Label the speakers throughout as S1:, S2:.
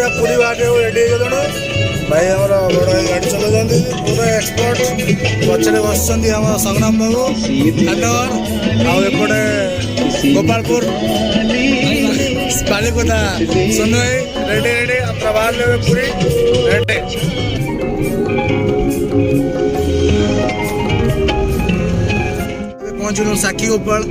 S1: पूरा पूरी बाटे रेडी हो भाई आम बड़ गाड़ी चलाते पूरा एक्सपर्ट पचरे बस आम संग्राम बाबू खानवर आउपटे गोपालपुर बालीपदा सोनू भाई रेडी रेडी अपना बाहर ले पूरी रेडी पहुंचल साखी गोपाल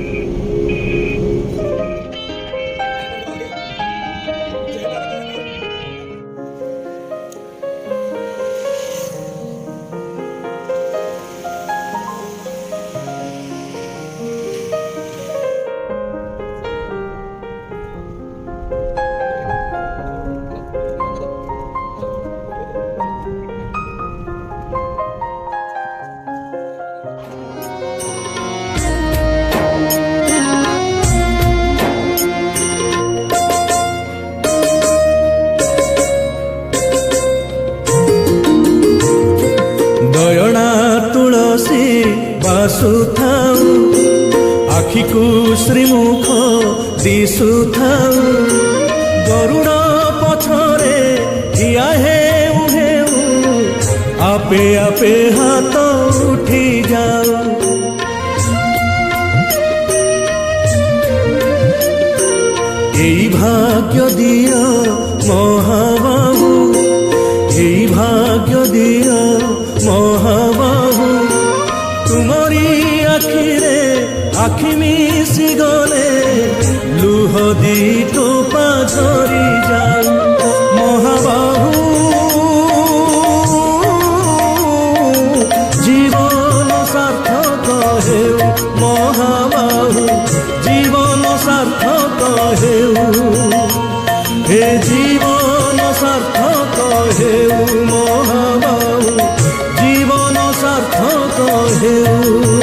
S2: बासुथाऊ आखि को श्रीमुख दिशुथाऊ गरुड़ पछरे ठिया हेउ हेउ आपे आपे हाथ उठी जाऊ एई भाग्य दियो महाबाहु एई भाग्य दियो महाबाहु तुमरी आखिरे आखि मिसी गले लुह दी टोपा झरी जाऊ महाबाहु जीवन सार्थक हेउ महाबाहु जीवन सार्थक हेउ हे जीवन सार्थक हेउ महाबाहु जीवन सार्थक हेउ